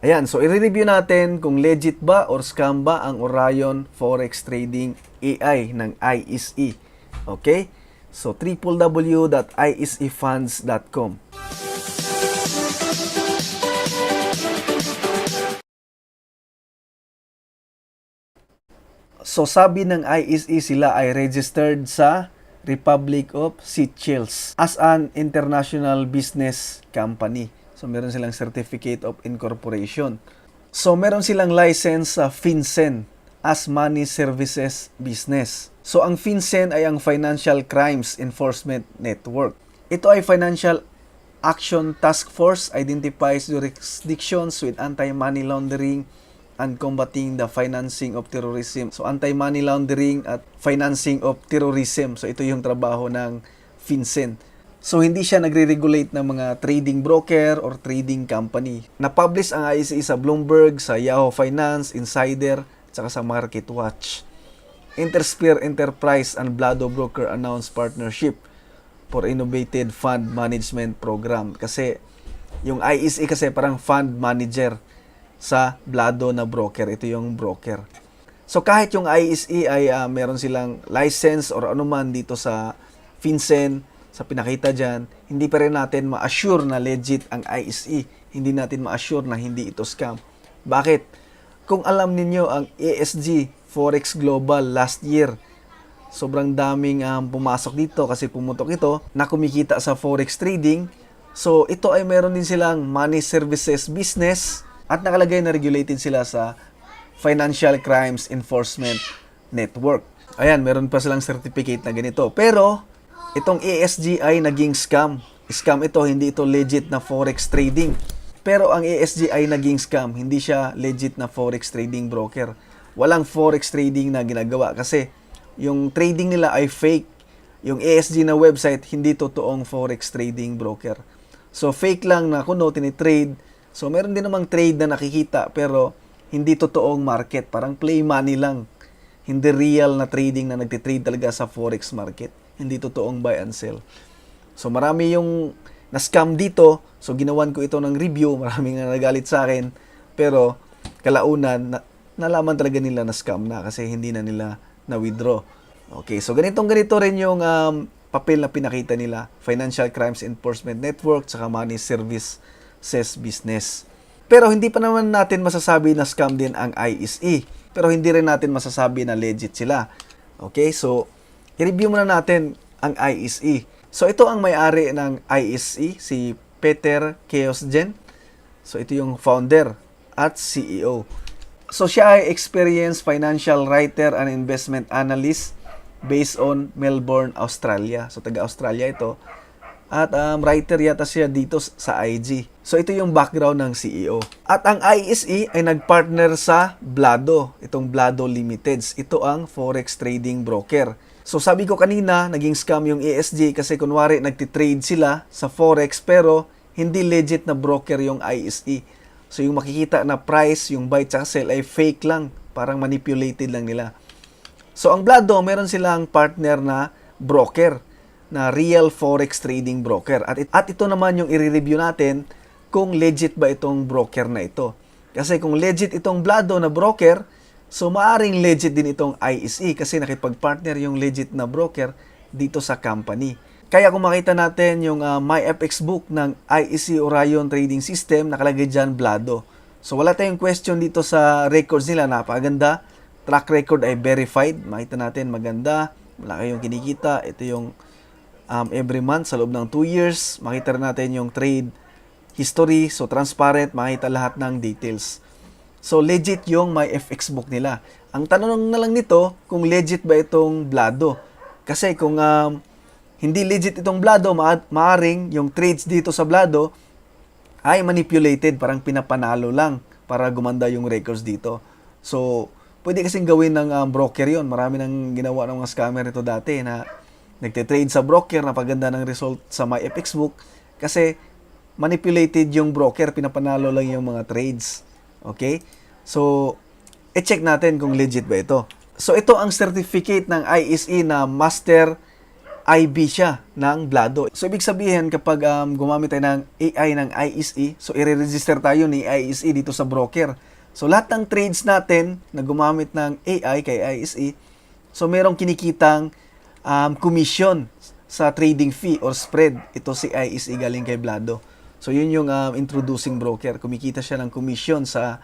Ayan, so i-review natin kung legit ba or scam ba ang Orion Forex Trading AI ng ISE. Okay? So www.isefunds.com. So sabi ng ISE, sila ay registered sa Republic of Seychelles as an international business company. So meron silang certificate of incorporation. So meron silang license sa FinCEN as money services business. So ang FinCEN ay ang Financial Crimes Enforcement Network. Ito ay Financial Action Task Force, identifies jurisdictions with anti-money laundering and combating the financing of terrorism. So, anti-money laundering at financing of terrorism. So, ito yung trabaho ng FinCEN. So, hindi siya nagre-regulate ng mga trading broker or trading company. Na-publish ang ISE sa Bloomberg, sa Yahoo Finance, Insider, at sa MarketWatch. Intersphere Enterprise and Blado Broker announced partnership for innovative fund management program. Kasi, yung ISE kasi parang fund manager sa Blado na broker. Ito yung broker. So kahit yung ISE ay meron silang license or anuman dito sa FinCEN, sa pinakita dyan, hindi pa rin natin ma-assure na legit ang ISE. Hindi natin ma-assure na hindi ito scam. Bakit? Kung alam ninyo ang ESG Forex Global last year, sobrang daming pumasok dito kasi pumutok ito na kumikita sa Forex trading. So ito ay meron din silang money services business at nakalagay na regulated sila sa Financial Crimes Enforcement Network. Ayan, meron pa silang certificate na ganito. Pero, itong ESG ay naging scam. Scam ito, hindi ito legit na forex trading. Pero ang ESG ay naging scam, hindi siya legit na forex trading broker. Walang forex trading na ginagawa kasi yung trading nila ay fake. Yung ESG na website, hindi totoong forex trading broker. So, fake lang na kuno tinitrade. So, meron din namang trade na nakikita pero hindi totoong market. Parang play money lang. Hindi real na trading na nagtitrade talaga sa forex market. Hindi totoong buy and sell. So, marami yung na-scam dito. So, ginawan ko ito ng review. Maraming na nagalit sa akin. Pero, kalaunan, nalaman talaga nila na scam na kasi hindi na nila na-withdraw. Okay, so ganito rin yung papel na pinakita nila. Financial Crimes Enforcement Network saka Money Service business. Pero hindi pa naman natin masasabi na scam din ang ISE. Pero hindi rin natin masasabi na legit sila. Okay, so i-review muna natin ang ISE. So ito ang may-ari ng ISE, si Peter Keosgen. So ito yung founder at CEO. So siya ay experienced financial writer and investment analyst based on Melbourne, Australia. So taga-Australia ito. At writer yata siya dito sa IG. So ito yung background ng CEO. At ang ISE ay nagpartner sa Blado. Itong Blado Limited. Ito ang forex trading broker. So sabi ko kanina, naging scam yung ESG kasi kunwari nagtitrade sila sa forex pero hindi legit na broker yung ISE. So yung makikita na price, yung buy at sell ay fake lang. Parang manipulated lang nila. So ang Blado, meron silang partner na broker, na real forex trading broker. At ito naman yung i-review natin kung legit ba itong broker na ito. Kasi kung legit itong Blado na broker, so maaring legit din itong ISE kasi nakipag-partner yung legit na broker dito sa company. Kaya kung makita natin yung MyFX book ng ISE Orion Trading System, nakalagay dyan Blado. So wala tayong question dito sa records nila, napakaganda. Track record ay verified. Makita natin maganda, wala kayong kinikita. Ito yung every month sa loob ng 2 years. Makita rin natin yung trade history. So, transparent. Makita lahat ng details. So, legit yung MyFX book nila. Ang tanong na lang nito, kung legit ba itong Blado. Kasi kung hindi legit itong Blado, maaring yung trades dito sa Blado ay manipulated. Parang pinapanalo lang para gumanda yung records dito. So, pwede kasing gawin ng broker yon. Marami nang ginawa ng mga scammer ito dati na nagtitrade sa broker, napaganda ng result sa MyFX book kasi manipulated yung broker, pinapanalo lang yung mga trades. Okay? So, i-check natin kung legit ba ito. So, ito ang certificate ng ISE na Master IB siya ng Blado. So, ibig sabihin, kapag gumamit tayo ng AI ng ISE, so, i-register tayo ni ISE dito sa broker. So, lahat ng trades natin na gumamit ng AI kay ISE, so, merong kinikitang commission sa trading fee or spread. Ito si ISE galing kay Blado. So, yun yung introducing broker. Kumikita siya ng commission sa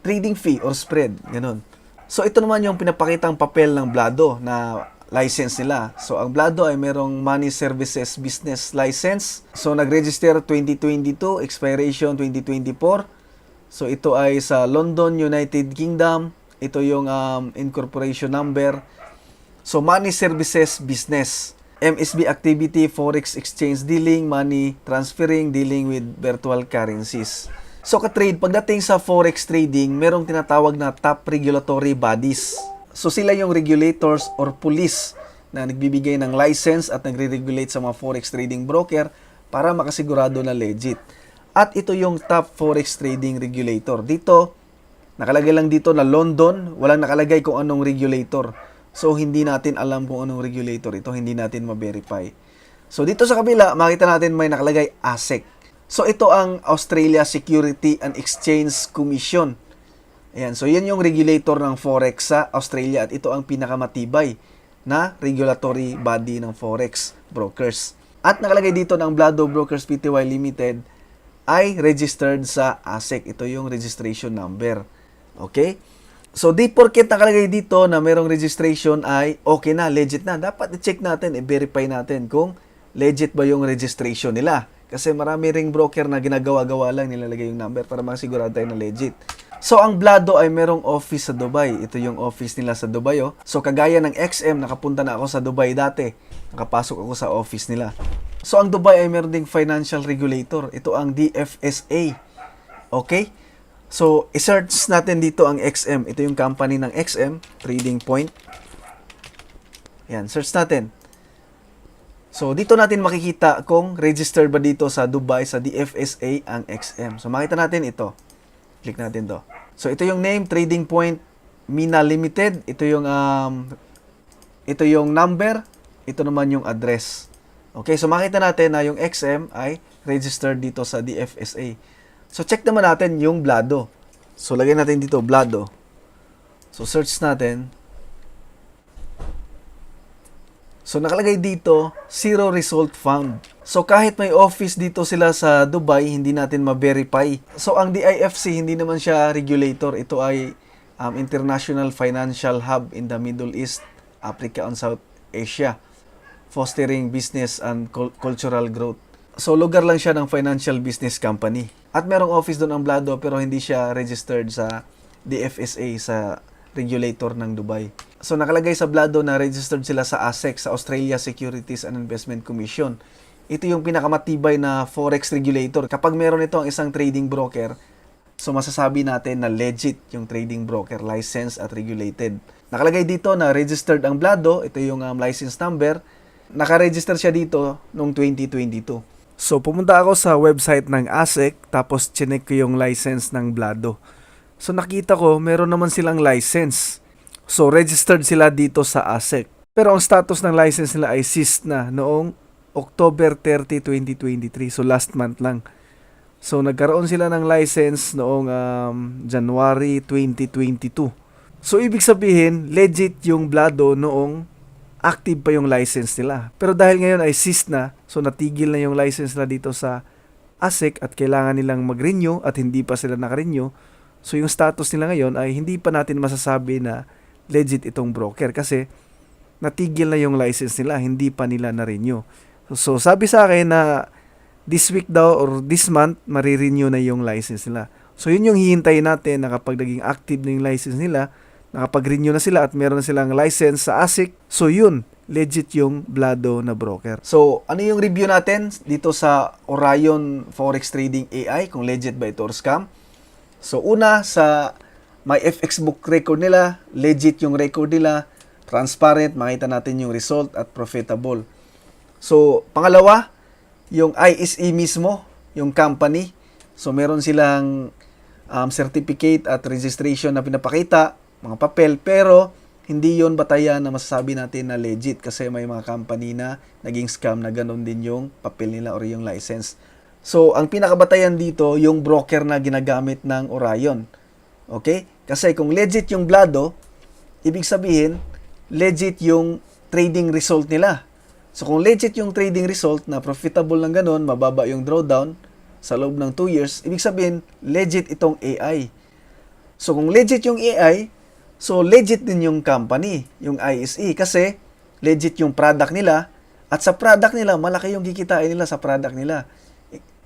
trading fee or spread. Ganun. So, ito naman yung pinapakitang papel ng Blado na license nila. So, ang Blado ay merong Money Services Business License. So, nag-register 2022, expiration 2024. So, ito ay sa London, United Kingdom. Ito yung incorporation number. So, Money Services Business. MSB activity, forex exchange dealing, money transferring, dealing with virtual currencies. So, ka-trade, pagdating sa forex trading, merong tinatawag na top regulatory bodies. So, sila yung regulators or police na nagbibigay ng license at nagre-regulate sa mga forex trading broker para makasigurado na legit. At ito yung top forex trading regulator. Dito, nakalagay lang dito na London, walang nakalagay kung anong regulator. So, hindi natin alam kung anong regulator ito, hindi natin ma-verify. So, dito sa kabila, makita natin may nakalagay ASIC. So, ito ang Australia Security and Exchange Commission. Ayan, so yan yung regulator ng Forex sa Australia at ito ang pinakamatibay na regulatory body ng Forex brokers. At nakalagay dito ng Blado Brokers Pty Limited ay registered sa ASIC. Ito yung registration number. Okay? So, di porket nakalagay dito na merong registration ay okay na, legit na. Dapat i-check natin, i-verify natin kung legit ba yung registration nila. Kasi marami ring broker na ginagawa-gawa lang, nilalagay yung number para makasigurado tayo na legit. So, ang Blado ay merong office sa Dubai. Ito yung office nila sa Dubai. Oh. So, kagaya ng XM, nakapunta na ako sa Dubai dati. Nakapasok ako sa office nila. So, ang Dubai ay meron ding financial regulator. Ito ang DFSA. Okay? So, i-search natin dito ang XM. Ito yung company ng XM, Trading Point. Yan, search natin. So, dito natin makikita kung registered ba dito sa Dubai, sa DFSA, ang XM. So, makita natin ito. Click natin to. So, ito yung name, Trading Point Mina Limited. Ito yung number. Ito naman yung address. Okay, so makita natin na yung XM ay registered dito sa DFSA. So, check naman natin yung Blado. So, lagay natin dito, Blado. So, search natin. So, nakalagay dito, zero result found. So, kahit may office dito sila sa Dubai, hindi natin ma-verify. So, ang DIFC, hindi naman siya regulator. Ito ay International Financial Hub in the Middle East, Africa, and South Asia, fostering business and cultural growth. So, lugar lang siya ng financial business company. At merong office doon ang Blado, pero hindi siya registered sa DFSA, sa regulator ng Dubai. So, nakalagay sa Blado na registered sila sa ASIC, sa Australia Securities and Investment Commission. Ito yung pinakamatibay na forex regulator. Kapag meron ito ang isang trading broker, so masasabi natin na legit yung trading broker, licensed at regulated. Nakalagay dito na registered ang Blado. Ito yung license number. Nakaregister siya dito noong 2022. So, pumunta ako sa website ng ASIC, tapos chinek ko yung license ng Blado. So, nakita ko, meron naman silang license. So, registered sila dito sa ASIC. Pero ang status ng license nila ay ceased na noong October 30, 2023. So, last month lang. So, nagkaroon sila ng license noong January 2022. So, ibig sabihin, legit yung Blado noong active pa yung license nila. Pero dahil ngayon ay ceased na, so natigil na yung license nila dito sa ASIC at kailangan nilang mag-renew at hindi pa sila naka-renew. So, yung status nila ngayon ay hindi pa natin masasabi na legit itong broker kasi natigil na yung license nila, hindi pa nila na-renew. So, sabi sa akin na this week daw or this month, marirenew na yung license nila. So, yun yung hihintayin natin na kapag naging active na yung license nila, nakapag-renew na sila at meron na silang license sa ASIC. So, yun, legit yung Blado na broker. So, ano yung review natin dito sa Orion Forex Trading AI, kung legit ba ito or scam? So, una, sa may FX book record nila, legit yung record nila, transparent, makita natin yung result at profitable. So, pangalawa, yung ISE mismo, yung company. So, meron silang certificate at registration na pinapakita, mga papel, pero hindi yon batayan na masasabi natin na legit kasi may mga company na naging scam na ganun din yung papel nila or yung license. So, ang pinakabatayan dito, yung broker na ginagamit ng Orion. Okay? Kasi kung legit yung Blado, ibig sabihin, legit yung trading result nila. So, kung legit yung trading result na profitable ng ganun, mababa yung drawdown sa loob ng 2 years, ibig sabihin, legit itong AI. So, kung legit yung AI, so legit din yung company, yung ISE, kasi legit yung product nila, at sa product nila, malaki yung kikitain nila sa product nila.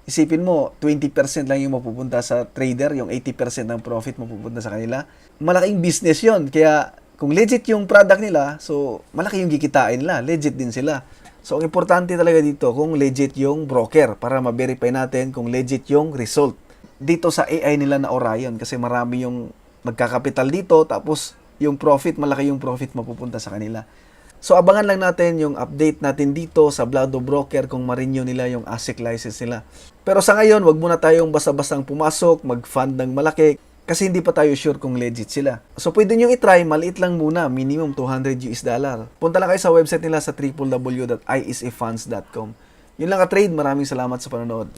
Isipin mo, 20% lang yung mapupunta sa trader, yung 80% ng profit mapupunta sa kanila. Malaking business yon. Kaya, kung legit yung product nila, so malaki yung kikitain nila, legit din sila. So, ang importante talaga dito, kung legit yung broker, para ma-verify natin kung legit yung result. Dito sa AI nila na Orion, kasi marami yung magkakapital dito, tapos yung profit, malaki yung profit mapupunta sa kanila. So, abangan lang natin yung update natin dito sa Blado Broker kung ma-renew nila yung ASIC license nila. Pero sa ngayon, wag muna tayong basta-bastang pumasok, mag-fund ng malaki, kasi hindi pa tayo sure kung legit sila. So, pwede nyo i-try, maliit lang muna, minimum $200. Punta lang kayo sa website nila sa www.isefunds.com. Yun lang ka-trade, maraming salamat sa panonood.